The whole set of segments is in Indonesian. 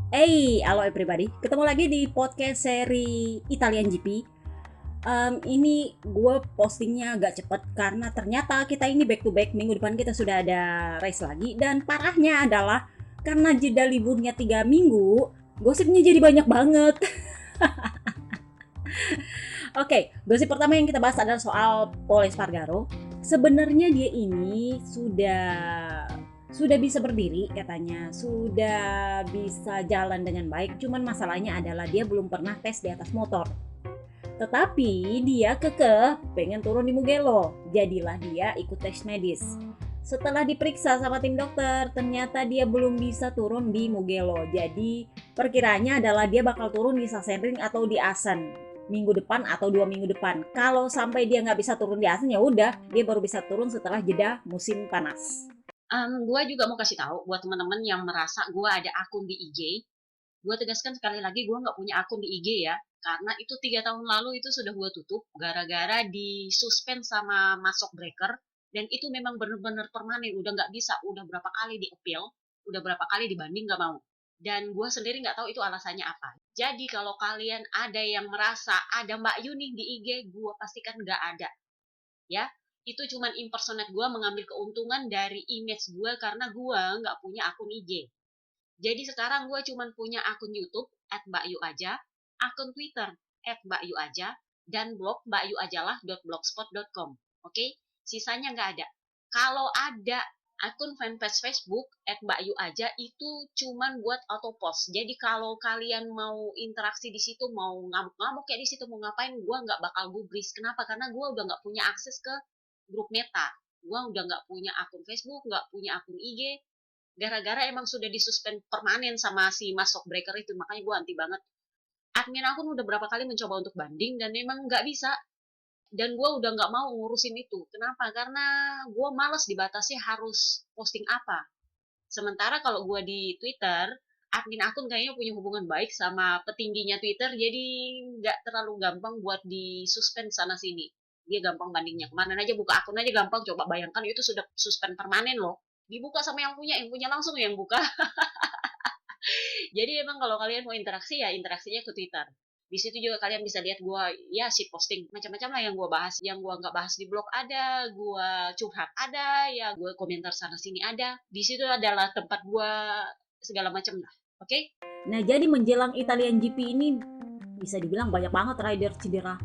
Hey, halo everybody. Ketemu lagi di podcast seri Italian GP. Ini gue postingnya agak cepet karena ternyata kita ini back to back. Minggu depan kita sudah ada race lagi. Dan parahnya adalah karena jeda liburnya 3 minggu, gosipnya jadi banyak banget. Oke, gosip pertama yang kita bahas adalah soal Pol Espargaro. Sebenarnya dia ini sudah bisa berdiri katanya, sudah bisa jalan dengan baik, cuman masalahnya adalah dia belum pernah tes di atas motor. Tetapi dia kekeh pengen turun di Mugello, jadilah dia ikut tes medis. Setelah diperiksa sama tim dokter, ternyata dia belum bisa turun di Mugello. Jadi perkiranya adalah dia bakal turun di Sachsenring atau di Assen minggu depan atau 2 minggu depan. Kalau sampai dia nggak bisa turun di Assen, ya udah dia baru bisa turun setelah jeda musim panas. Gue juga mau kasih tahu buat teman-teman yang merasa gue ada akun di IG. Gue tegaskan sekali lagi, gue nggak punya akun di IG ya, karena itu 3 tahun lalu itu sudah gue tutup gara-gara disuspend sama Masok Breaker, dan itu memang bener-bener permanen, udah nggak bisa, udah berapa kali di appeal, udah berapa kali dibanding nggak mau. Dan gue sendiri nggak tahu itu alasannya apa. Jadi kalau kalian ada yang merasa ada Mbak Yuni di IG, gue pastikan nggak ada ya. Itu cuman impersonate gue mengambil keuntungan dari image gue karena gue nggak punya akun IG. Jadi sekarang gue cuman punya akun YouTube @mbakyu aja, akun Twitter @mbakyu aja, dan blog mbakyuajalah.blogspot.com. Oke, sisanya nggak ada. Kalau ada akun fanpage Facebook @mbakyu aja, itu cuman buat auto post. Jadi kalau kalian mau interaksi di situ, mau ngamuk-ngamuk kayak di situ, mau ngapain, gue nggak bakal gubris. Kenapa? Karena gue udah nggak punya akses ke grup Meta. Gue udah nggak punya akun Facebook, nggak punya akun IG, gara-gara emang sudah disuspend permanen sama si Masok Breaker itu. Makanya gue anti banget. Admin akun udah berapa kali mencoba untuk banding dan memang nggak bisa. Dan gue udah nggak mau ngurusin itu. Kenapa? Karena gue males dibatasi harus posting apa. Sementara kalau gue di Twitter, admin akun kayaknya punya hubungan baik sama petingginya Twitter, jadi nggak terlalu gampang buat disuspend sana sini. Dia gampang bandingnya. Kemarin aja buka akun aja gampang. Coba bayangkan itu sudah suspend permanen loh. Dibuka sama yang punya langsung yang buka. Jadi emang kalau kalian mau interaksi ya interaksinya ke Twitter. Di situ juga kalian bisa lihat gue ya shit posting macam-macam lah yang gue bahas, yang gue nggak bahas di blog ada, gue curhat ada, ya gue komentar sana sini ada. Di situ adalah tempat gue segala macam lah. Oke? Okay? Nah, jadi menjelang Italian GP ini bisa dibilang banyak banget rider cedera.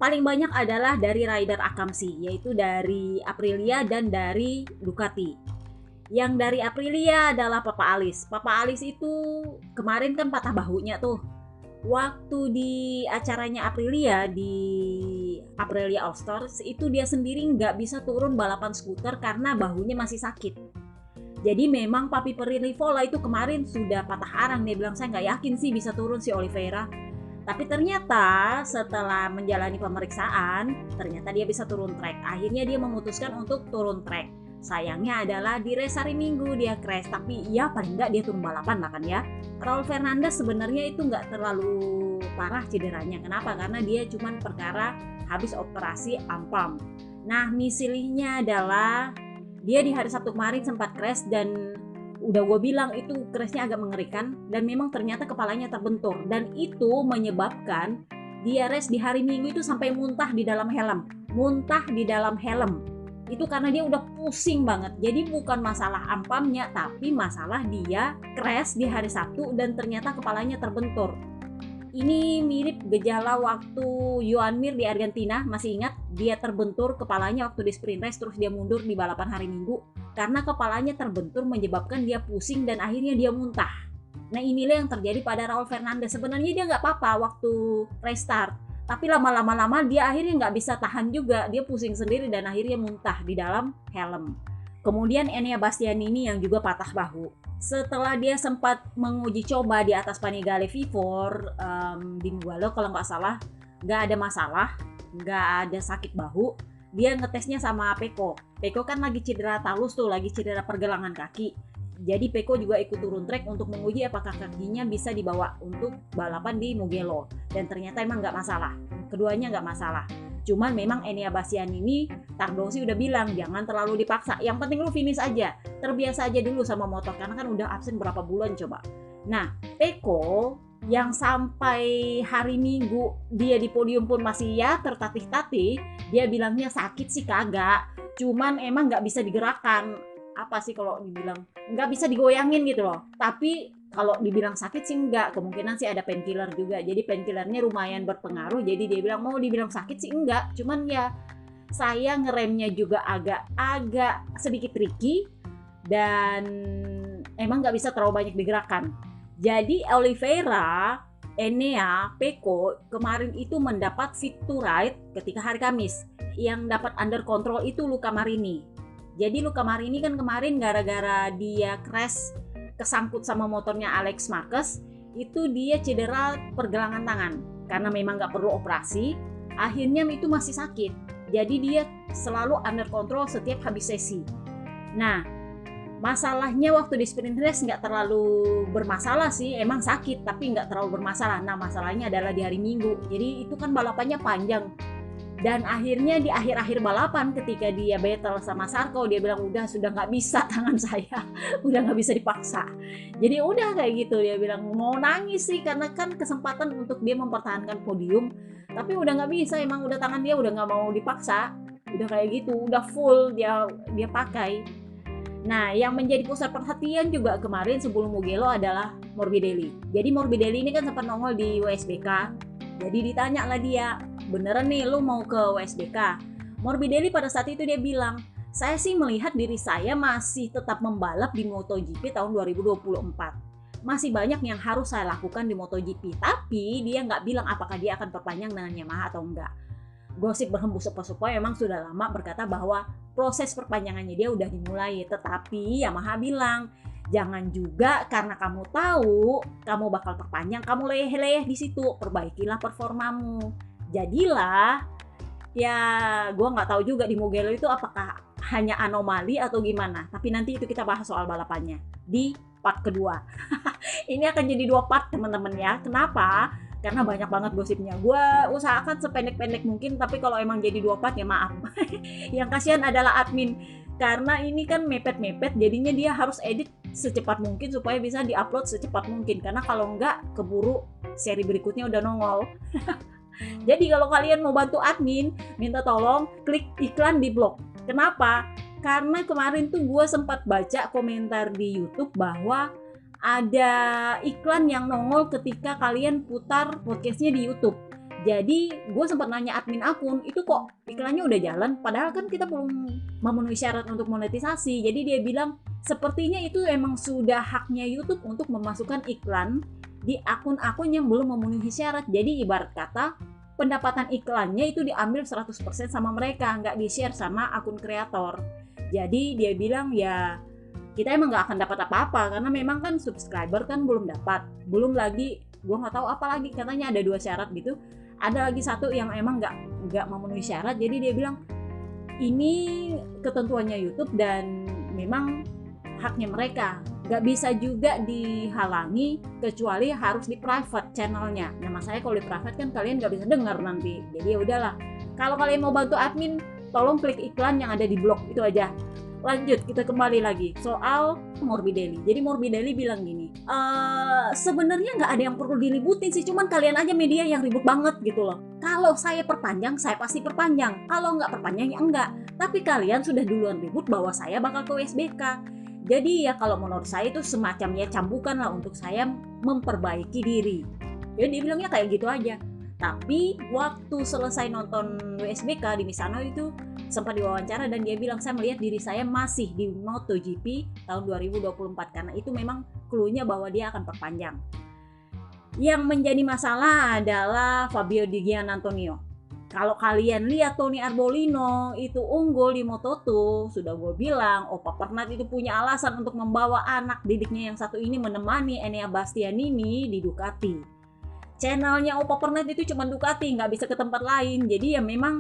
Paling banyak adalah dari rider Akamsi, yaitu dari Aprilia dan dari Ducati. Yang dari Aprilia adalah Papa Alis. Papa Alis itu kemarin kan patah bahunya tuh. Waktu di acaranya Aprilia di Aprilia All Stars itu dia sendiri nggak bisa turun balapan skuter karena bahunya masih sakit. Jadi memang Papi Rivola itu kemarin sudah patah arang. Dia bilang saya nggak yakin sih bisa turun si Oliveira. Tapi ternyata setelah menjalani pemeriksaan, ternyata dia bisa turun trek. Akhirnya dia memutuskan untuk turun trek. Sayangnya adalah di race hari Minggu dia crash, tapi ya paling nggak dia turun balapan lah kan ya. Raul Fernandez sebenarnya itu nggak terlalu parah cederanya. Kenapa? Karena dia cuma perkara habis operasi ampam. Nah, misilihnya adalah dia di hari Sabtu kemarin sempat crash dan udah gue bilang itu crashnya agak mengerikan dan memang ternyata kepalanya terbentur dan itu menyebabkan dia race di hari Minggu itu sampai muntah di dalam helm. Itu karena dia udah pusing banget. Jadi bukan masalah ampamnya, tapi masalah dia crash di hari Sabtu dan ternyata kepalanya terbentur. Ini mirip gejala waktu Joan Mir di Argentina, masih ingat? Dia terbentur kepalanya waktu di sprint race terus dia mundur di balapan hari Minggu karena kepalanya terbentur menyebabkan dia pusing dan akhirnya dia muntah. Nah, inilah yang terjadi pada Raul Fernandez. Sebenarnya dia nggak apa-apa waktu restart, tapi lama-lama dia akhirnya nggak bisa tahan juga, dia pusing sendiri dan akhirnya muntah di dalam helm. Kemudian Enea Bastianini yang juga patah bahu. Setelah dia sempat menguji coba di atas Panigale V4 di Mugello kalau nggak salah, nggak ada masalah, nggak ada sakit bahu. Dia ngetesnya sama Peko. Peko kan lagi cedera talus tuh, lagi cedera pergelangan kaki. Jadi Peko juga ikut turun trek untuk menguji apakah kakinya bisa dibawa untuk balapan di Mugello. Dan ternyata emang nggak masalah. Keduanya nggak masalah. Cuman memang Enea Bastianini, Tardosi udah bilang jangan terlalu dipaksa. Yang penting lu finish aja. Terbiasa aja dulu sama motor karena kan udah absen berapa bulan coba. Nah, Peko yang sampai hari Minggu dia di podium pun masih ya tertatih-tatih, dia bilangnya sakit sih kagak, cuman emang nggak bisa digerakkan. Apa sih kalau dibilang nggak bisa digoyangin gitu loh. Tapi kalau dibilang sakit sih enggak, kemungkinan sih ada painkiller juga. Jadi painkillernya lumayan berpengaruh. Jadi dia bilang mau dibilang sakit sih enggak, cuman ya saya ngeremnya juga agak sedikit tricky dan emang nggak bisa terlalu banyak digerakkan. Jadi Oliveira, Enea, Peko kemarin itu mendapat fit to ride ketika hari Kamis. Yang dapat under control itu Luca Marini. Jadi Luca Marini kan kemarin gara-gara dia crash kesangkut sama motornya Alex Marquez, itu dia cedera pergelangan tangan. Karena memang nggak perlu operasi, akhirnya itu masih sakit. Jadi dia selalu under control setiap habis sesi. Nah, masalahnya waktu di sprint race nggak terlalu bermasalah sih, emang sakit tapi nggak terlalu bermasalah. Nah masalahnya adalah di hari Minggu, jadi itu kan balapannya panjang. Dan akhirnya di akhir-akhir balapan ketika dia battle sama Sarko, dia bilang udah sudah nggak bisa tangan saya, udah nggak bisa dipaksa. Jadi udah kayak gitu, dia bilang mau nangis sih karena kan kesempatan untuk dia mempertahankan podium, tapi udah nggak bisa, emang udah tangan dia udah nggak mau dipaksa, udah kayak gitu, udah full dia pakai. Nah, yang menjadi pusat perhatian juga kemarin sebelum Mugello adalah Morbidelli. Jadi Morbidelli ini kan sempat nongol di WSBK. Jadi ditanya lah dia, beneran nih lu mau ke WSBK? Morbidelli pada saat itu dia bilang, saya sih melihat diri saya masih tetap membalap di MotoGP tahun 2024. Masih banyak yang harus saya lakukan di MotoGP, tapi dia nggak bilang apakah dia akan perpanjang dengan Yamaha atau enggak. Gosip berhembus sepoi-sepoi memang sudah lama berkata bahwa proses perpanjangannya dia udah dimulai, tetapi Yamaha bilang jangan juga karena kamu tahu kamu bakal perpanjang kamu leleh-leleh di situ, perbaikilah performamu. Jadilah ya gue nggak tahu juga di Mugello itu apakah hanya anomali atau gimana, tapi nanti itu kita bahas soal balapannya di part kedua. Ini akan jadi 2 part teman-teman ya. Kenapa? Karena banyak banget gosipnya. Gue usahakan sependek-pendek mungkin, tapi kalau emang jadi 2 part ya maaf. Yang kasihan adalah admin, karena ini kan mepet-mepet, jadinya dia harus edit secepat mungkin supaya bisa diupload secepat mungkin, karena kalau enggak keburu seri berikutnya udah nongol. Jadi kalau kalian mau bantu admin, minta tolong klik iklan di blog. Kenapa? Karena kemarin tuh gue sempat baca komentar di YouTube bahwa ada iklan yang nongol ketika kalian putar podcastnya di YouTube. Jadi gue sempat nanya admin akun, itu kok iklannya udah jalan, padahal kan kita belum memenuhi syarat untuk monetisasi. Jadi dia bilang sepertinya itu emang sudah haknya YouTube untuk memasukkan iklan di akun-akun yang belum memenuhi syarat. Jadi ibarat kata pendapatan iklannya itu diambil 100% sama mereka, nggak di-share sama akun kreator. Jadi dia bilang ya kita emang nggak akan dapat apa-apa karena memang kan subscriber kan belum dapat, belum lagi gue nggak tahu apa lagi, katanya ada 2 syarat gitu, ada lagi 1 yang emang nggak memenuhi syarat. Jadi dia bilang ini ketentuannya YouTube dan memang haknya mereka, nggak bisa juga dihalangi kecuali harus di private channelnya. Nah masalahnya kalau di private kan kalian nggak bisa dengar nanti, jadi ya udahlah. Kalau kalian mau bantu admin tolong klik iklan yang ada di blog itu aja. Lanjut, kita kembali lagi soal Morbidelli. Jadi Morbidelli bilang gini, sebenarnya nggak ada yang perlu diributin sih, cuman kalian aja media yang ribut banget gitu loh. Kalau saya perpanjang, saya pasti perpanjang. Kalau nggak perpanjang ya enggak. Tapi kalian sudah duluan ribut bahwa saya bakal ke WSBK. Jadi ya kalau menurut saya itu semacam ya cambukan lah untuk saya memperbaiki diri. Jadi dia bilangnya kayak gitu aja. Tapi waktu selesai nonton WSBK di Misano itu sempat diwawancara dan dia bilang saya melihat diri saya masih di MotoGP tahun 2024 karena itu memang cluenya bahwa dia akan perpanjang. Yang menjadi masalah adalah Fabio Di Gianantonio. Kalau kalian lihat Tony Arbolino itu unggul di Moto2, sudah gue bilang Opa Pernat itu punya alasan untuk membawa anak didiknya yang satu ini menemani Enea Bastianini di Ducati. Channelnya Opa Pernat itu cuma Ducati, nggak bisa ke tempat lain. Jadi ya memang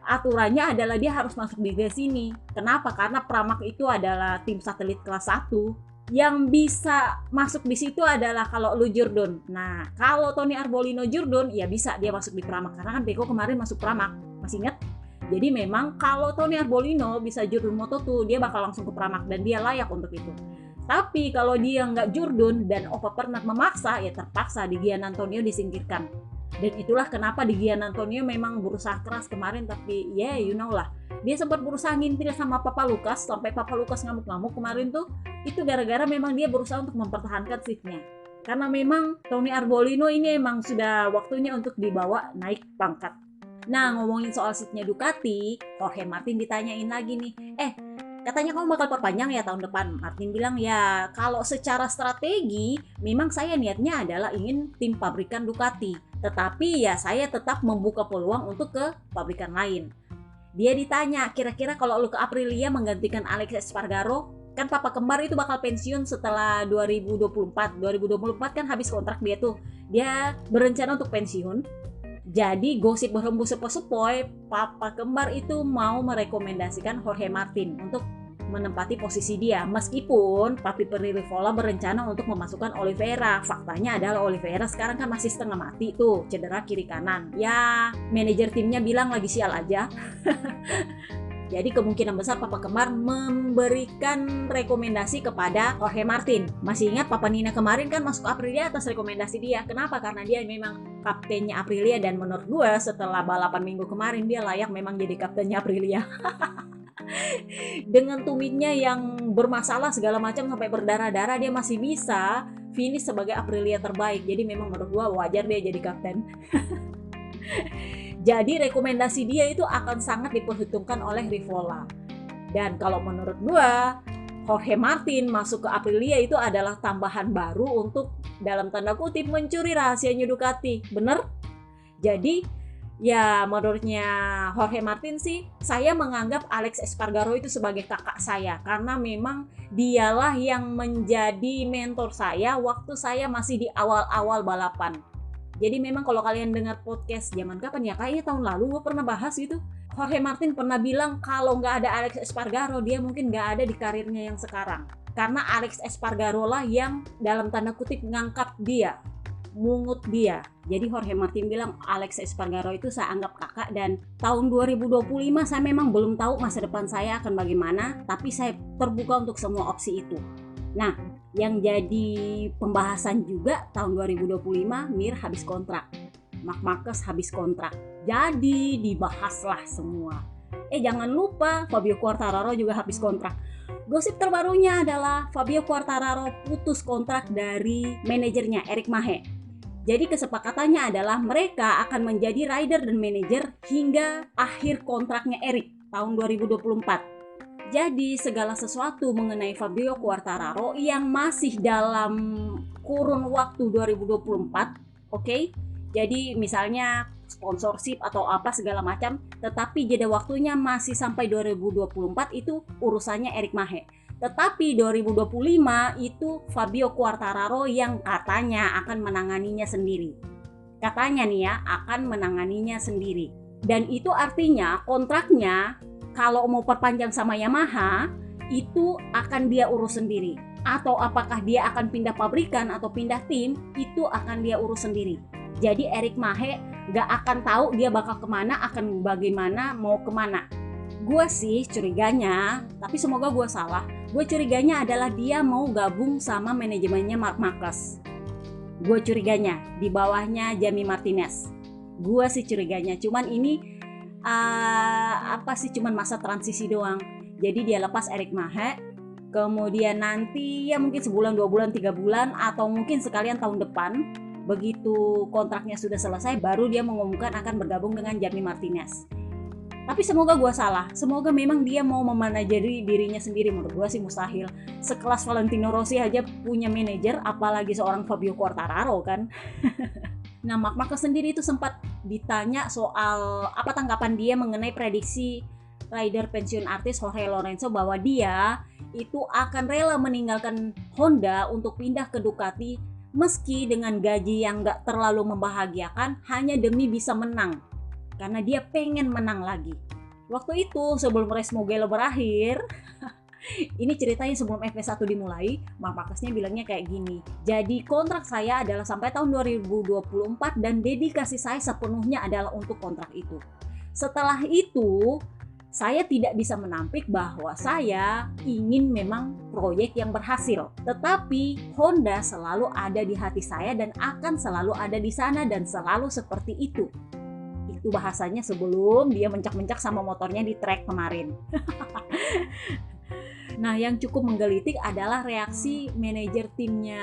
aturannya adalah dia harus masuk di race ini. Kenapa? Karena Pramac itu adalah tim satelit kelas 1. Yang bisa masuk di situ adalah kalau lu Jordan. Nah, kalau Tony Arbolino Jordan, ya bisa dia masuk di Pramac. Karena kan Peko kemarin masuk Pramac. Masih ingat? Jadi memang kalau Tony Arbolino bisa Jordan Moto2, dia bakal langsung ke Pramac dan dia layak untuk itu. Tapi kalau dia nggak jurdun dan Opa Pernat memaksa, ya terpaksa Di Giannantonio disingkirkan. Dan itulah kenapa Di Giannantonio memang berusaha keras kemarin, tapi ya you know lah. Dia sempat berusaha ngintil sama Papa Lucas, sampai Papa Lucas ngamuk-ngamuk kemarin tuh. Itu gara-gara memang dia berusaha untuk mempertahankan seatnya. Karena memang Tony Arbolino ini emang sudah waktunya untuk dibawa naik pangkat. Nah, ngomongin soal seatnya Ducati, Jorge Martin ditanyain lagi nih, katanya kamu bakal perpanjang ya tahun depan. Martin bilang, ya kalau secara strategi memang saya niatnya adalah ingin tim pabrikan Ducati, tetapi ya saya tetap membuka peluang untuk ke pabrikan lain. Dia ditanya, kira-kira kalau lu ke Aprilia menggantikan Alex Espargaro, kan papa kembar itu bakal pensiun setelah 2024 kan habis kontrak dia tuh. Dia berencana untuk pensiun. Jadi gosip berhembus sepoi-sepoi, papa kembar itu mau merekomendasikan Jorge Martin untuk menempati posisi dia, meskipun Papi Rivola berencana untuk memasukkan Oliveira. Faktanya adalah Oliveira sekarang kan masih setengah mati tuh, cedera kiri kanan. Ya, manajer timnya bilang lagi sial aja. Jadi kemungkinan besar Papa Kembar memberikan rekomendasi kepada Jorge Martin. Masih ingat Papa Nina kemarin kan masuk Aprilia atas rekomendasi dia. Kenapa? Karena dia memang kaptennya Aprilia, dan menurut gue setelah balapan minggu kemarin dia layak memang jadi kaptennya Aprilia. Dengan tumitnya yang bermasalah segala macam sampai berdarah-darah, dia masih bisa finish sebagai Aprilia terbaik. Jadi memang menurut gue wajar dia jadi kapten. Jadi rekomendasi dia itu akan sangat diperhitungkan oleh Rivola. Dan kalau menurut gua, Jorge Martin masuk ke Aprilia itu adalah tambahan baru untuk dalam tanda kutip mencuri rahasianya Ducati. Bener? Jadi ya menurutnya Jorge Martin sih, saya menganggap Alex Espargaro itu sebagai kakak saya. Karena memang dialah yang menjadi mentor saya waktu saya masih di awal-awal balapan. Jadi memang kalau kalian dengar podcast zaman kapan ya, kayaknya tahun lalu gue pernah bahas gitu. Jorge Martin pernah bilang kalau nggak ada Alex Espargaro, dia mungkin nggak ada di karirnya yang sekarang. Karena Alex Espargaro lah yang dalam tanda kutip ngangkat dia, mungut dia. Jadi Jorge Martin bilang Alex Espargaro itu saya anggap kakak, dan tahun 2025 saya memang belum tahu masa depan saya akan bagaimana, tapi saya terbuka untuk semua opsi itu. Nah, yang jadi pembahasan juga tahun 2025 Mir habis kontrak, Marc Marquez habis kontrak, jadi dibahaslah semua. Jangan lupa Fabio Quartararo juga habis kontrak. Gosip terbarunya adalah Fabio Quartararo putus kontrak dari manajernya Eric Mahe. Jadi kesepakatannya adalah mereka akan menjadi rider dan manajer hingga akhir kontraknya Eric tahun 2024. Jadi segala sesuatu mengenai Fabio Quartararo yang masih dalam kurun waktu 2024, oke? Jadi misalnya sponsorship atau apa segala macam, tetapi jeda waktunya masih sampai 2024, itu urusannya Eric Mahe. Tetapi 2025 itu Fabio Quartararo yang katanya akan menanganinya sendiri. Katanya nih ya, akan menanganinya sendiri. Dan itu artinya kontraknya kalau mau perpanjang sama Yamaha, itu akan dia urus sendiri. Atau apakah dia akan pindah pabrikan atau pindah tim, itu akan dia urus sendiri. Jadi Eric Mahe gak akan tahu dia bakal kemana, akan bagaimana, mau kemana. Gue sih curiganya, tapi semoga gue salah, gue curiganya adalah dia mau gabung sama manajemennya Marc Marquez. Gue curiganya, di bawahnya Jamie Martinez. Gue sih curiganya, cuman ini cuman masa transisi doang. Jadi dia lepas Eric Mahe, kemudian nanti ya mungkin sebulan, 2 bulan, 3 bulan, atau mungkin sekalian tahun depan, begitu kontraknya sudah selesai, baru dia mengumumkan akan bergabung dengan Jamie Martinez. Tapi semoga gue salah, semoga memang dia mau memanajeri dirinya sendiri. Menurut gue sih mustahil. Sekelas Valentino Rossi aja punya manajer, apalagi seorang Fabio Quartararo kan. Nah, Marc Marquez sendiri itu sempat ditanya soal apa tanggapan dia mengenai prediksi rider pensiun artis Jorge Lorenzo, bahwa dia itu akan rela meninggalkan Honda untuk pindah ke Ducati meski dengan gaji yang gak terlalu membahagiakan, hanya demi bisa menang. Karena dia pengen menang lagi. Waktu itu sebelum race Mugello berakhir, ini ceritanya sebelum FP1 dimulai, Marc Marquez-nya bilangnya kayak gini. Jadi kontrak saya adalah sampai tahun 2024 dan dedikasi saya sepenuhnya adalah untuk kontrak itu. Setelah itu, Saya tidak bisa menampik bahwa saya ingin memang proyek yang berhasil. Tetapi Honda selalu ada di hati saya dan akan selalu ada di sana dan selalu seperti itu. Itu bahasanya sebelum dia mencak-mencak sama motornya di trek kemarin. Nah, yang cukup menggelitik adalah reaksi manajer timnya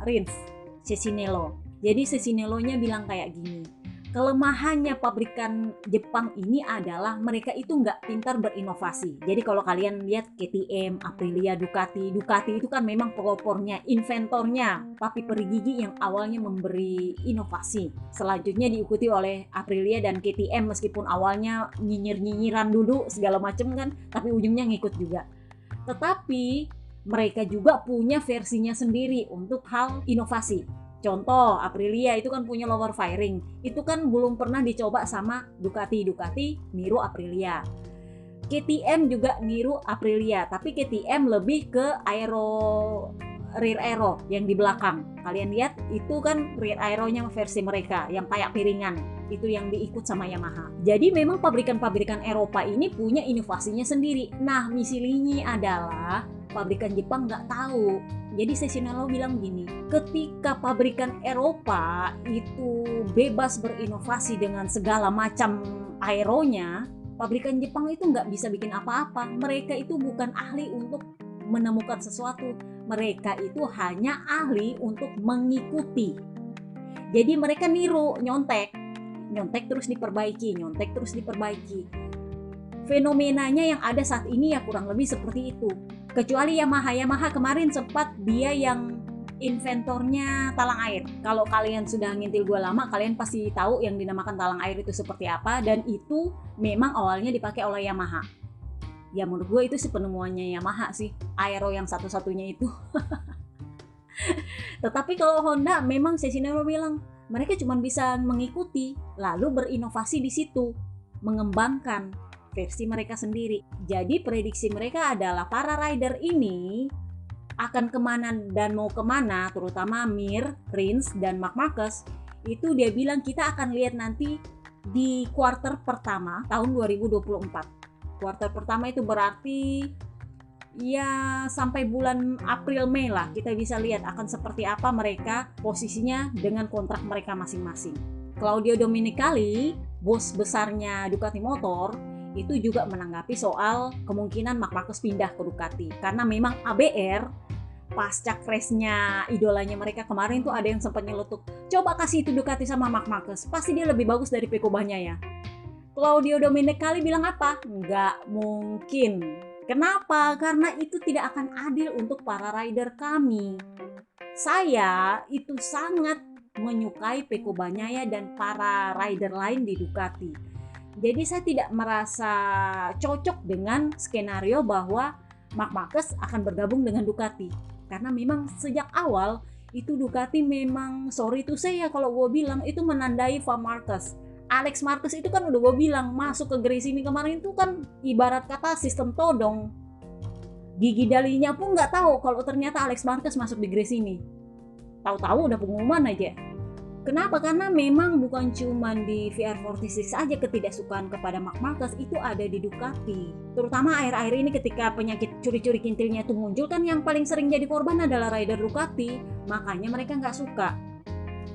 Rins, Cesinello. Jadi Cesinello-nya bilang kayak gini, kelemahannya pabrikan Jepang ini adalah mereka itu nggak pintar berinovasi. Jadi kalau kalian lihat KTM, Aprilia, Ducati itu kan memang pelopornya, inventornya, papi peri gigi yang awalnya memberi inovasi. Selanjutnya diikuti oleh Aprilia dan KTM meskipun awalnya nyinyir-nyinyiran dulu segala macam kan, tapi ujungnya ngikut juga. Tetapi mereka juga punya versinya sendiri untuk hal inovasi. Contoh, Aprilia itu kan punya lower fairing. Itu kan belum pernah dicoba sama Ducati niru Aprilia. KTM juga niru Aprilia, tapi KTM lebih ke rear aero yang di belakang. Kalian lihat itu kan rear aeronya versi mereka yang kayak piringan. Itu yang diikut sama Yamaha. Jadi memang pabrikan-pabrikan Eropa ini punya inovasinya sendiri. Nah, misalnya adalah pabrikan Jepang nggak tahu. Jadi Cesinello bilang gini, ketika pabrikan Eropa itu bebas berinovasi dengan segala macam aeronya, pabrikan Jepang itu nggak bisa bikin apa-apa. Mereka itu bukan ahli untuk menemukan sesuatu. Mereka itu hanya ahli untuk mengikuti. Jadi mereka niru, nyontek terus diperbaiki. Fenomenanya yang ada saat ini ya kurang lebih seperti itu. Kecuali Yamaha kemarin sempat dia yang inventornya talang air. Kalau kalian sudah ngintil gua lama, kalian pasti tahu yang dinamakan talang air itu seperti apa, dan itu memang awalnya dipakai oleh Yamaha. Ya menurut gue itu sih penemuannya Yamaha sih, aero yang satu-satunya itu. Tetapi kalau Honda memang Cesinello bilang mereka cuma bisa mengikuti lalu berinovasi di situ, mengembangkan versi mereka sendiri. Jadi prediksi mereka adalah para rider ini akan kemana dan mau kemana, terutama Mir, Rins, dan Marc Marquez. Itu dia bilang kita akan lihat nanti di kuarter pertama tahun 2024. Kuarter pertama itu berarti ya sampai bulan April Mei lah kita bisa lihat akan seperti apa mereka posisinya dengan kontrak mereka masing-masing. Claudio Domenicali, bos besarnya Ducati Motor, itu juga menanggapi soal kemungkinan Marc Marquez pindah ke Ducati karena memang ABR pasca crash-nya idolanya mereka kemarin tuh ada yang sempat nyeletuk, coba kasih itu Ducati sama Marc Marquez, pasti dia lebih bagus dari Pecco Bagnaia. Claudio Domenicali bilang apa? Nggak mungkin. Kenapa? Karena itu tidak akan adil untuk para rider kami. Saya itu sangat menyukai Pecco Bagnaia dan para rider lain di Ducati. Jadi saya tidak merasa cocok dengan skenario bahwa Marc Marquez akan bergabung dengan Ducati. Karena memang sejak awal itu Ducati memang, sorry to say ya kalau gue bilang, itu menandai Van Marquez. Alex Marquez itu kan udah gue bilang masuk ke Gresini kemarin itu kan ibarat kata sistem todong. Gigi Dalinya pun nggak tahu kalau ternyata Alex Marquez masuk di Gresini. Tahu-tahu udah pengumuman aja. Kenapa? Karena memang bukan cuma di VR46 aja ketidaksukaan kepada Marc Marquez itu ada di Ducati. Terutama akhir-akhir ini ketika penyakit curi-curi kintilnya itu muncul kan yang paling sering jadi korban adalah rider Ducati. Makanya mereka nggak suka.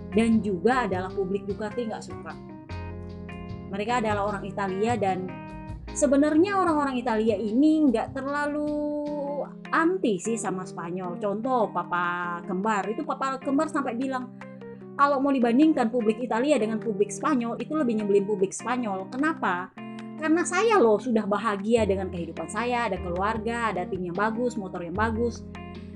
Dan juga adalah publik Ducati nggak suka. Mereka adalah orang Italia dan sebenarnya orang-orang Italia ini nggak terlalu anti sih sama Spanyol. Contoh Papa Kembar, itu Papa Kembar sampai bilang, kalau mau dibandingkan publik Italia dengan publik Spanyol, itu lebih nyebelin publik Spanyol. Kenapa? Karena saya loh sudah bahagia dengan kehidupan saya, ada keluarga, ada tim yang bagus, motor yang bagus.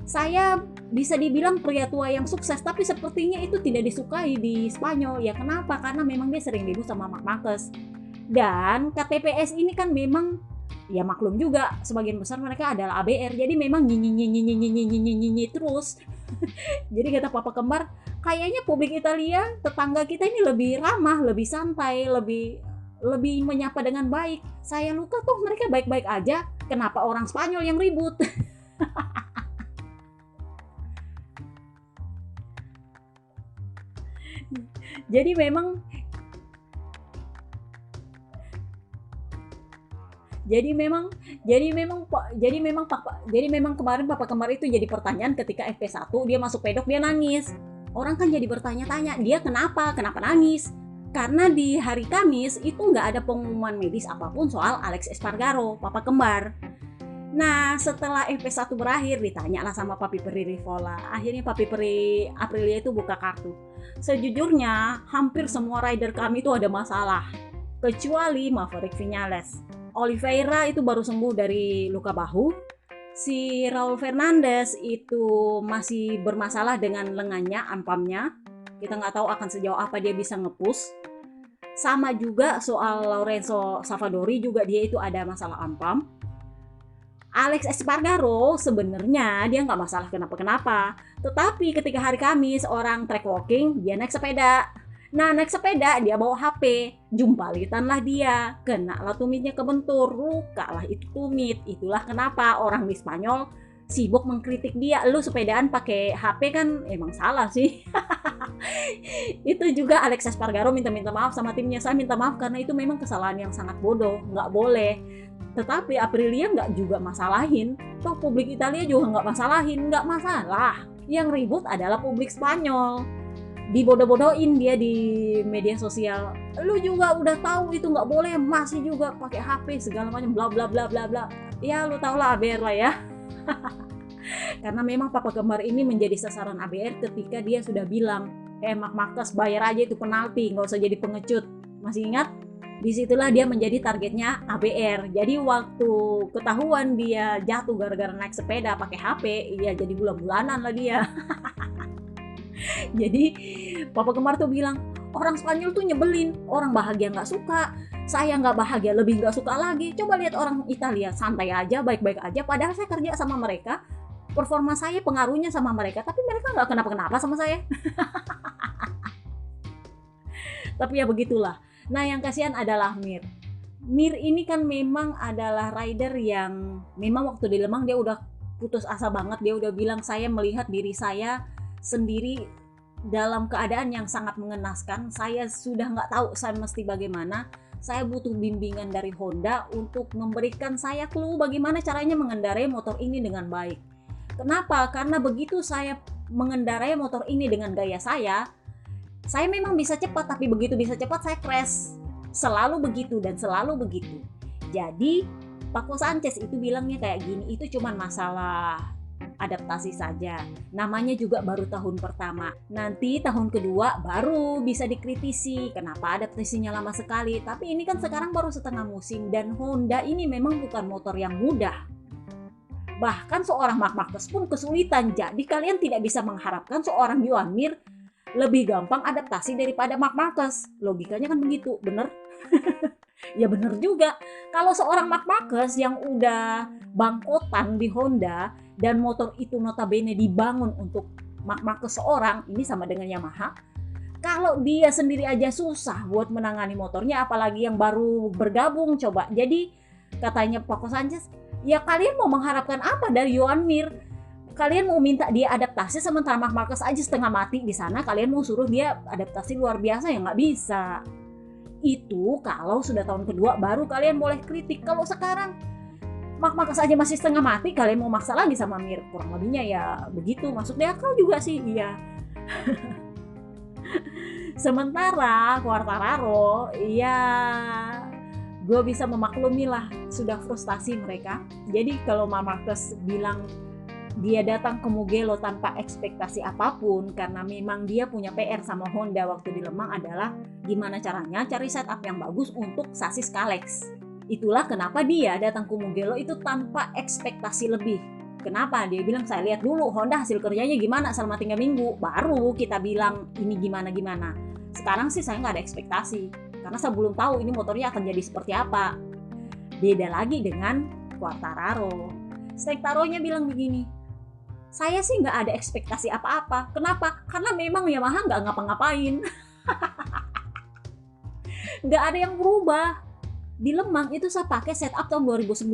Saya bisa dibilang pria tua yang sukses, tapi sepertinya itu tidak disukai di Spanyol. Ya kenapa? Karena memang dia sering ribut sama Marc Marquez. Dan KTPS ini kan memang, ya maklum juga, sebagian besar mereka adalah ABR. Jadi memang nyinyi terus. Jadi kata Papa Kembar, kayaknya publik Italia, tetangga kita ini lebih ramah, lebih santai, lebih menyapa dengan baik. Saya lupa tuh mereka baik-baik aja, kenapa orang Spanyol yang ribut? Jadi memang kemarin papa kembar itu jadi pertanyaan ketika FP1 dia masuk pedok dia nangis. Orang kan jadi bertanya-tanya, dia kenapa nangis? Karena di hari Kamis itu nggak ada pengumuman medis apapun soal Alex Espargaro, papa kembar. Nah, setelah FP1 berakhir ditanyalah sama Papi Peri Rivola. Akhirnya Papi Peri Aprilia itu buka kartu. Sejujurnya, hampir semua rider kami itu ada masalah. Kecuali Maverick Vinales. Oliveira itu baru sembuh dari luka bahu. Si Raul Fernandez itu masih bermasalah dengan lengannya, ampamnya. Kita nggak tahu akan sejauh apa dia bisa ngepush. Sama juga soal Lorenzo Savadori juga dia itu ada masalah ampam. Alex Espargaro sebenarnya dia nggak masalah kenapa-kenapa. Tetapi ketika hari Kamis orang track walking, dia naik sepeda. Nah, naik sepeda dia bawa HP, jumpalitan lah dia, kena lah tumitnya kebentur, luka lah itu tumit. Itulah kenapa orang di Spanyol sibuk mengkritik dia. Lu sepedaan pakai HP kan emang salah sih. Itu juga Alex Espargaro minta maaf sama timnya. Saya minta maaf karena itu memang kesalahan yang sangat bodoh, nggak boleh. Tetapi Aprilia nggak juga masalahin, toh publik Italia juga nggak masalahin, nggak masalah. Yang ribut adalah publik Spanyol. Dibodoh-bodohin dia di media sosial. Lu juga udah tahu itu nggak boleh, masih juga pakai HP segala macam bla bla bla bla bla. Ya lu tau lah ABR lah ya. Karena memang papa kembar ini menjadi sasaran ABR ketika dia sudah bilang, Marc Marquez bayar aja itu penalti, nggak usah jadi pengecut. Masih ingat? Disitulah dia menjadi targetnya ABR. Jadi waktu ketahuan dia jatuh gara-gara naik sepeda pakai HP, ya jadi bulan-bulanan lah dia. Jadi papa kembar tuh bilang, orang Spanyol tuh nyebelin, orang bahagia nggak suka, saya nggak bahagia lebih nggak suka lagi. Coba lihat orang Italia, santai aja, baik-baik aja, padahal saya kerja sama mereka, performa saya pengaruhnya sama mereka, tapi mereka nggak kenapa-kenapa sama saya. Tapi ya begitulah. Nah, yang kasihan adalah Mir. Mir ini kan memang adalah rider yang memang waktu di Lemang dia udah putus asa banget. Dia udah bilang, saya melihat diri saya sendiri dalam keadaan yang sangat mengenaskan. Saya sudah nggak tahu saya mesti bagaimana. Saya butuh bimbingan dari Honda untuk memberikan saya clue bagaimana caranya mengendarai motor ini dengan baik. Kenapa? Karena begitu saya mengendarai motor ini dengan gaya saya memang bisa cepat, tapi begitu bisa cepat saya crash. Selalu begitu dan selalu begitu. Jadi Paco Sanchez itu bilangnya kayak gini, itu cuma masalah adaptasi saja. Namanya juga baru tahun pertama. Nanti tahun kedua baru bisa dikritisi. Kenapa adaptasinya lama sekali? Tapi ini kan sekarang baru setengah musim dan Honda ini memang bukan motor yang mudah. Bahkan seorang Marc Marquez pun kesulitan. Jadi kalian tidak bisa mengharapkan seorang Joan Mir lebih gampang adaptasi daripada Marc Marquez. Logikanya kan begitu, bener? Ya bener juga. Kalau seorang Marc Marquez yang udah bangkotan di Honda dan motor itu notabene dibangun untuk Marc Marquez seorang, ini sama dengan Yamaha. Kalau dia sendiri aja susah buat menangani motornya, apalagi yang baru bergabung coba. Jadi katanya Paco Sanchez, ya kalian mau mengharapkan apa dari Joan Mir? Kalian mau minta dia adaptasi sementara Marc Marquez aja setengah mati di sana, kalian mau suruh dia adaptasi luar biasa, ya nggak bisa. Itu kalau sudah tahun kedua baru kalian boleh kritik. Kalau sekarang Marc Marquez aja masih setengah mati, kalian mau maksa lagi sama Mir, kurang lebihnya ya begitu. Masuk di akal juga sih, iya. Sementara Quartararo, ya gue bisa memaklumi lah, sudah frustasi mereka. Jadi kalau Marc Marquez bilang dia datang ke Mugello tanpa ekspektasi apapun karena memang dia punya PR sama Honda waktu di Lemang adalah gimana caranya cari setup yang bagus untuk sasis Kalex. Itulah kenapa dia datang ke Mugello itu tanpa ekspektasi lebih. Kenapa? Dia bilang saya lihat dulu Honda hasil kerjanya gimana selama 3 minggu, baru kita bilang ini gimana-gimana. Sekarang sih saya nggak ada ekspektasi karena saya belum tahu ini motornya akan jadi seperti apa. Beda lagi dengan Quartararo. Stectaronya bilang begini, saya sih nggak ada ekspektasi apa-apa. Kenapa? Karena memang Yamaha nggak ngapa-ngapain. Nggak ada yang berubah. Di Lemang itu saya pakai setup tahun 2019.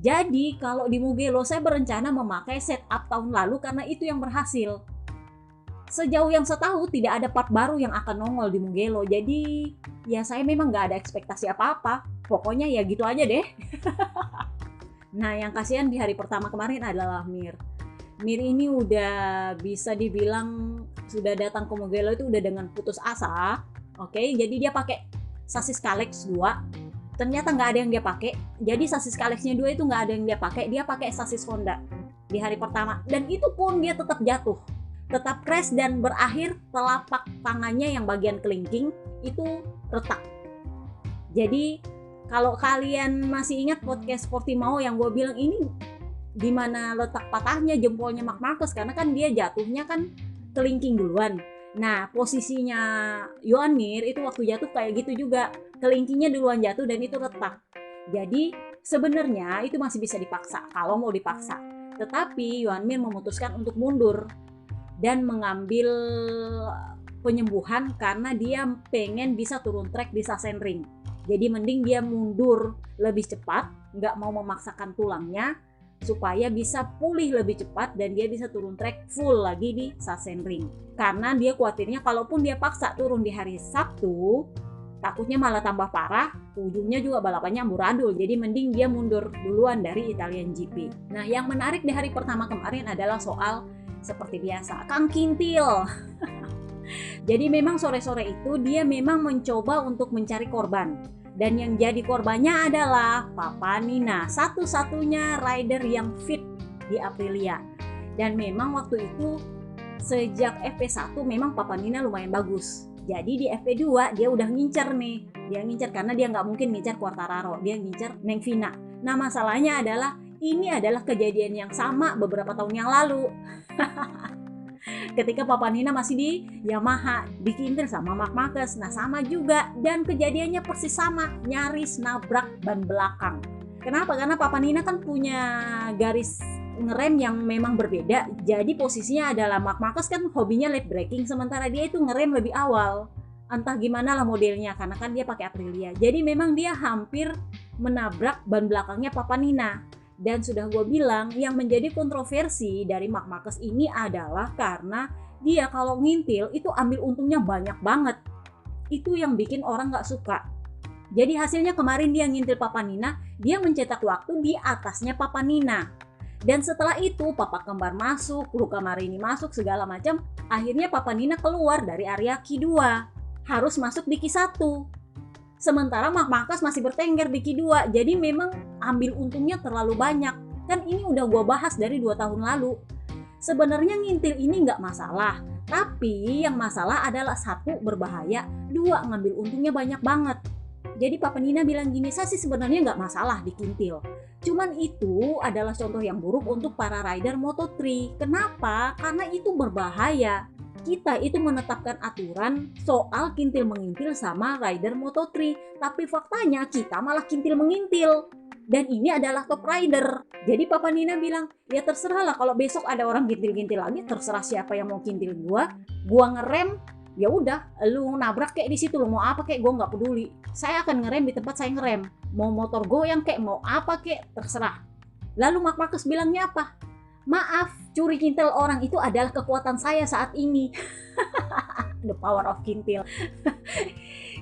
Jadi kalau di Mugello saya berencana memakai setup tahun lalu karena itu yang berhasil. sejauh yang saya tahu tidak ada part baru yang akan nongol di Mugello. Jadi ya saya memang nggak ada ekspektasi apa-apa. Pokoknya ya gitu aja deh. Nah, yang kasihan di hari pertama kemarin adalah Mir. Mir ini udah bisa dibilang sudah datang ke Mugello itu udah dengan putus asa. Oke, jadi dia pakai sasis Kalex 2. Ternyata nggak ada yang dia pakai. Jadi sasis Kalexnya 2 itu nggak ada yang dia pakai. Dia pakai sasis Honda di hari pertama. Dan itu pun dia tetap jatuh. Tetap crash dan berakhir telapak tangannya yang bagian kelingking itu retak. Jadi kalau kalian masih ingat podcast Portimao yang gue bilang ini di mana letak patahnya jempolnya Marc Marquez, karena kan dia jatuhnya kan kelingking duluan. Nah, posisinya Joan Mir itu waktu jatuh kayak gitu juga, kelingkingnya duluan jatuh dan itu retak. Jadi sebenarnya itu masih bisa dipaksa kalau mau dipaksa. Tetapi Joan Mir memutuskan untuk mundur dan mengambil penyembuhan karena dia pengen bisa turun trek di Sachsenring. Jadi mending dia mundur lebih cepat, nggak mau memaksakan tulangnya supaya bisa pulih lebih cepat dan dia bisa turun trek full lagi di Sachsenring. Karena dia khawatirnya kalaupun dia paksa turun di hari Sabtu, takutnya malah tambah parah, ujungnya juga balapannya amburadul. Jadi mending dia mundur duluan dari Italian GP. Nah, yang menarik di hari pertama kemarin adalah soal seperti biasa, Kang Kintil. Jadi memang sore-sore itu dia memang mencoba untuk mencari korban. Dan yang jadi korbannya adalah Papa Nina, satu-satunya rider yang fit di Aprilia. Dan memang waktu itu sejak FP1 memang Papa Nina lumayan bagus. Jadi di FP2 dia udah ngincer nih. Dia ngincer karena dia nggak mungkin ngincer Quartararo, dia ngincer Neng Vina. Nah, masalahnya adalah ini adalah kejadian yang sama beberapa tahun yang lalu. Ketika Papa Nina masih di Yamaha, dikintir sama Marc Marquez. Nah, sama juga dan kejadiannya persis sama, nyaris nabrak ban belakang. Kenapa? Karena Papa Nina kan punya garis ngerem yang memang berbeda. Jadi posisinya adalah Marc Marquez kan hobinya late braking, sementara dia itu ngerem lebih awal. Entah gimana lah modelnya, karena kan dia pakai Aprilia. Jadi memang dia hampir menabrak ban belakangnya Papa Nina. Dan sudah gue bilang, yang menjadi kontroversi dari Marc Marquez ini adalah karena dia kalau ngintil itu ambil untungnya banyak banget. Itu yang bikin orang gak suka. Jadi hasilnya kemarin dia ngintil Papa Nina, dia mencetak waktu di atasnya Papa Nina. Dan setelah itu Papa Kembar masuk, Luca Marini masuk, segala macam. Akhirnya Papa Nina keluar dari area Q2, harus masuk di Q1. Sementara Marc Marquez masih bertengger di Q2, jadi memang ambil untungnya terlalu banyak. Kan ini udah gue bahas dari 2 tahun lalu. Sebenarnya ngintil ini nggak masalah, tapi yang masalah adalah 1, berbahaya, 2, ngambil untungnya banyak banget. Jadi Papa Nina bilang gini, saya sih sebenarnya nggak masalah dikintil. Cuman itu adalah contoh yang buruk untuk para rider Moto3. Kenapa? Karena itu berbahaya. Kita itu menetapkan aturan soal kintil mengintil sama rider Moto3, tapi faktanya kita malah kintil mengintil. Dan ini adalah top rider. Jadi Papa Nina bilang, ya terserah lah kalau besok ada orang kintil-kintil lagi, terserah siapa yang mau kintil gua ngerem, ya udah, lu nabrak kayak di situ, lu mau apa kayak, gua nggak peduli. Saya akan ngerem di tempat saya ngerem. Mau motor goyang kayak, mau apa kayak, terserah. Lalu Marc Marquez bilangnya apa? Maaf, curi kintil orang itu adalah kekuatan saya saat ini. The power of kintil.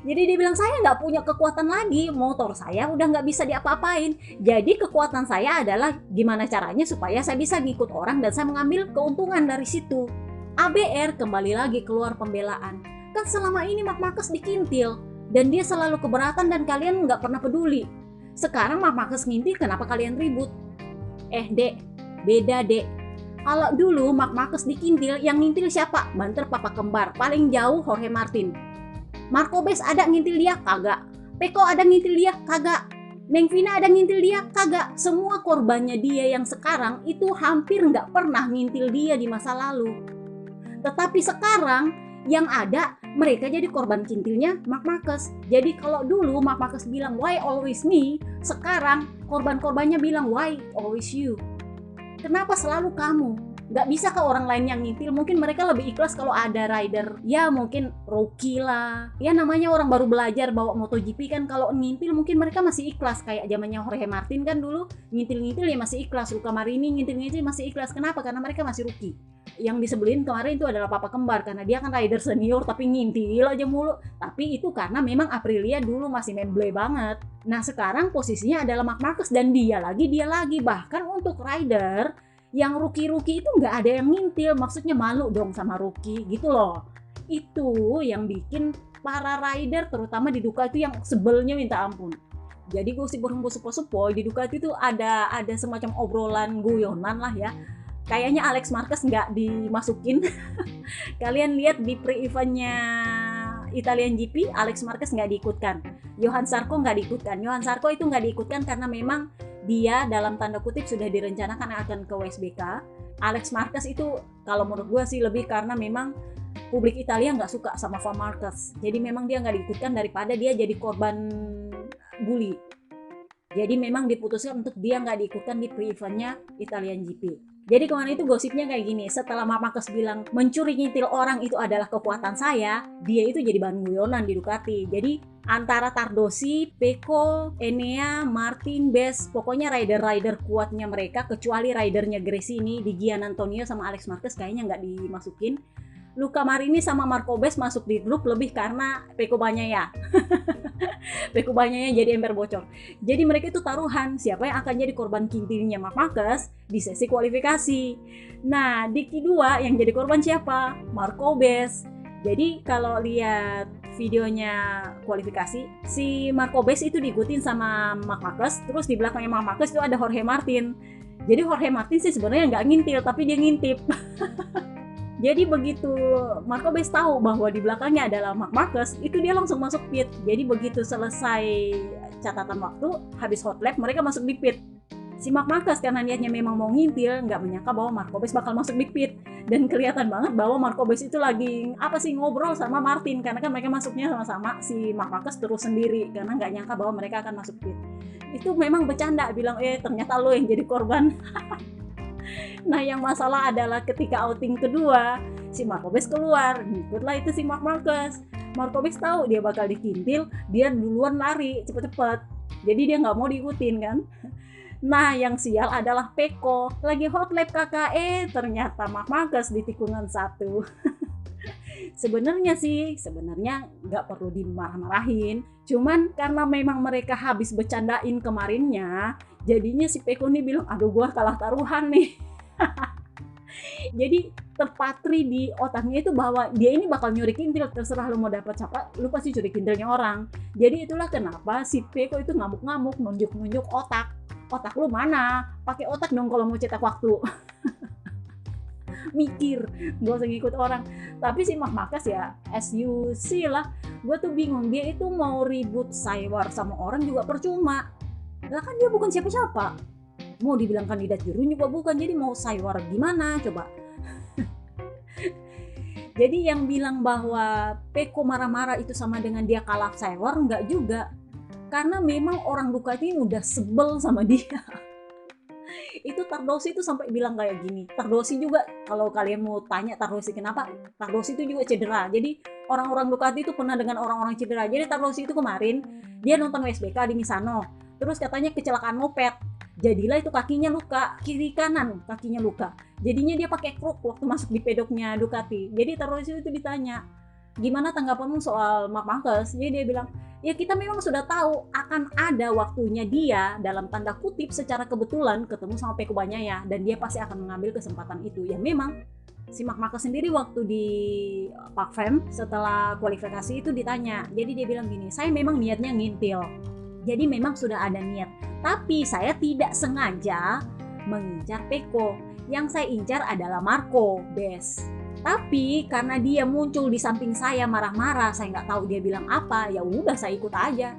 Jadi dia bilang, saya nggak punya kekuatan lagi, motor saya udah nggak bisa diapa-apain. Jadi kekuatan saya adalah gimana caranya supaya saya bisa ngikut orang dan saya mengambil keuntungan dari situ. ABR kembali lagi keluar pembelaan. Kan selama ini Marc Marquez dikintil dan dia selalu keberatan dan kalian nggak pernah peduli. Sekarang Marc Marquez ngintil, kenapa kalian ribut? Dek, beda dek. Kalau dulu Marc Marquez dikintil, yang ngintil siapa? Banter Papa Kembar, paling jauh Jorge Martin. Marco Bez ada ngintil dia? Kagak. Peko ada ngintil dia? Kagak. Neng Vina ada ngintil dia? Kagak. Semua korbannya dia yang sekarang itu hampir nggak pernah ngintil dia di masa lalu. Tetapi sekarang yang ada mereka jadi korban kintilnya Marc Marquez. Jadi kalau dulu Marc Marquez bilang why always me, sekarang korban-korbannya bilang why always you. Kenapa selalu kamu? nggak bisa ke orang lain yang ngintil. Mungkin mereka lebih ikhlas kalau ada rider ya mungkin rookie lah, ya namanya orang baru belajar bawa MotoGP kan, kalau ngintil mungkin mereka masih ikhlas kayak zamannya Jorge Martin kan dulu ngintil-ngintil ya masih ikhlas, Luca Marini ngintil-ngintil masih ikhlas. Kenapa? Karena mereka masih rookie. Yang disebelin kemarin itu adalah papa kembar karena dia kan rider senior tapi ngintil aja mulu, tapi itu karena memang Aprilia dulu masih memble banget. Nah sekarang posisinya adalah Marc Marquez dan dia lagi bahkan untuk rider yang rookie-rookie itu nggak ada yang ngintil, maksudnya malu dong sama rookie gitu loh. Itu yang bikin para rider terutama di Ducati yang sebelnya minta ampun. Jadi gosip berhembus-sepoi di Ducati itu ada semacam obrolan guyonan lah ya. Kayaknya Alex Marquez nggak dimasukin. Kalian lihat di pre-eventnya Italian GP, Alex Marquez nggak diikutkan. Johan Zarco nggak diikutkan. Johan Zarco itu nggak diikutkan karena memang dia dalam tanda kutip sudah direncanakan akan ke WSBK. Alex Marquez itu kalau menurut gue sih lebih karena memang publik Italia nggak suka sama Van Marquez. Jadi memang dia nggak diikutkan daripada dia jadi korban bully. Jadi memang diputuskan untuk dia nggak diikutkan di pre-eventnya Italian GP. Jadi kemarin itu gosipnya kayak gini, setelah Marc Marquez bilang mencuri ngintil orang itu adalah kekuatan saya, dia itu jadi bahan guyonan di Ducati. Jadi antara Tardosi, Pecco, Enea, Martin, Bes, pokoknya rider-rider kuatnya mereka, kecuali ridernya Gresini, di Gian Antonio sama Alex Marquez kayaknya nggak dimasukin. Luca Marini sama Marco Bes masuk di grup lebih karena Pecco Bagnaia. Pecco Bagnaia jadi ember bocor. Jadi mereka itu taruhan siapa yang akan jadi korban kintilnya Marc Marquez di sesi kualifikasi. Nah, di Q2 yang jadi korban siapa? Marco Bes. Jadi kalau lihat videonya kualifikasi, si Marco Bes itu diikutin sama Marc Marquez, terus di belakangnya Marc Marquez itu ada Jorge Martin. Jadi Jorge Martin sih sebenarnya nggak ngintil, tapi dia ngintip. Jadi begitu Marco Bes tahu bahwa di belakangnya adalah Marc Marquez, itu dia langsung masuk pit. Jadi begitu selesai catatan waktu, habis hot lap, mereka masuk di pit. Si Marc Marquez karena niatnya memang mau ngintil, nggak menyangka bahwa Marco Bes bakal masuk di pit. Dan kelihatan banget bahwa Marco Bes itu lagi ngobrol sama Martin, karena kan mereka masuknya sama-sama, si Marc Marquez terus sendiri, karena nggak nyangka bahwa mereka akan masuk pit. Itu memang bercanda, bilang ternyata lo yang jadi korban. Nah yang masalah adalah ketika outing kedua, si Marco Bes keluar, ngikutlah itu si Marc Marquez. Marco Bes tahu dia bakal dikintil, dia duluan lari cepet-cepet. Jadi dia nggak mau diikutin kan. Nah yang sial adalah Pecco, lagi hot lap KKE, ternyata Marc Marquez di tikungan 1. Sebenarnya nggak perlu dimarah-marahin, cuman karena memang mereka habis bercandain kemarinnya, jadinya si Pecco nih bilang, aduh gua kalah taruhan nih. Jadi terpatri di otaknya itu bahwa dia ini bakal nyuri kintil, terserah lu mau dapat siapa, lu pasti curi kintilnya orang. Jadi itulah kenapa si Pecco itu ngamuk-ngamuk, nunjuk-nunjuk otak lu mana, pakai otak dong kalau mau cetak waktu. Mikir, gak usah ngikut orang. Tapi si Marc Marquez ya as you see lah, gue tuh bingung, dia itu mau ribut saywar sama orang juga percuma. Lah kan dia bukan siapa-siapa, mau dibilang kandidat juru juga bukan, jadi mau saywar gimana coba. Jadi yang bilang bahwa Pecco marah-marah itu sama dengan dia kalah saywar, enggak juga, karena memang orang Ducati ini udah sebel sama dia. Itu Tardosi itu sampai bilang kayak gini. Tardosi juga, kalau kalian mau tanya Tardosi kenapa, Tardosi itu juga cedera. Jadi orang-orang Ducati itu pernah dengan orang-orang cedera. Jadi Tardosi itu kemarin dia nonton WSBK di Misano, terus katanya kecelakaan moped, jadilah itu kakinya luka, kiri kanan kakinya luka, jadinya dia pakai kruk waktu masuk di pedoknya Ducati. Jadi Tardosi itu ditanya, gimana tanggapanmu soal Marc Marquez? Jadi dia bilang, ya kita memang sudah tahu akan ada waktunya dia dalam tanda kutip secara kebetulan ketemu sama Pecco Bagnaia, dan dia pasti akan mengambil kesempatan itu. Ya memang si Marc Marquez sendiri waktu di Park Fem setelah kualifikasi itu ditanya, jadi dia bilang gini, saya memang niatnya ngintil, jadi memang sudah ada niat, tapi saya tidak sengaja mengincar Pecco, yang saya incar adalah Marco Bes. Tapi karena dia muncul di samping saya marah-marah, saya nggak tahu dia bilang apa, ya udah saya ikut aja.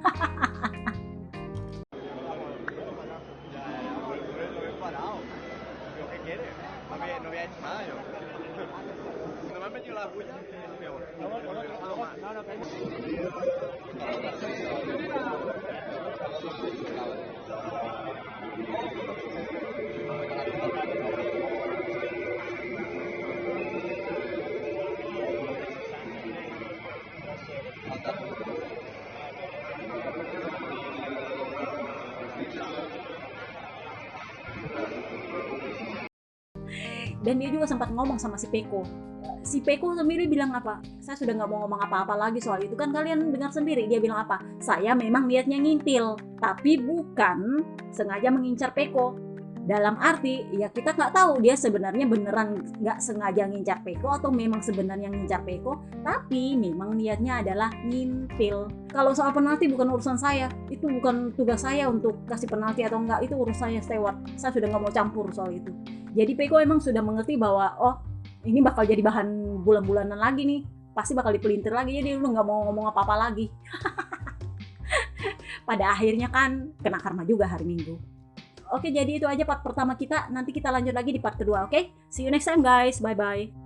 Dan dia juga sempat ngomong sama si Peko. Si Peko sendiri bilang apa? Saya sudah nggak mau ngomong apa-apa lagi soal itu. Kan kalian dengar sendiri dia bilang apa? Saya memang niatnya ngintil, tapi bukan sengaja mengincar Peko. Dalam arti, ya kita nggak tahu dia sebenarnya beneran nggak sengaja ngincar Peko atau memang sebenarnya ngincar Peko, tapi memang niatnya adalah ngintil. Kalau soal penalti bukan urusan saya, itu bukan tugas saya untuk kasih penalti atau enggak, itu urusannya steward. Saya sudah nggak mau campur soal itu. Jadi Peko emang sudah mengerti bahwa, oh ini bakal jadi bahan bulan-bulanan lagi nih, pasti bakal dipelintir lagi, jadi lu nggak mau ngomong apa-apa lagi. Pada akhirnya kan kena karma juga hari Minggu. Oke, jadi itu aja part pertama kita. Nanti kita lanjut lagi di part kedua, oke? See you next time guys, bye-bye.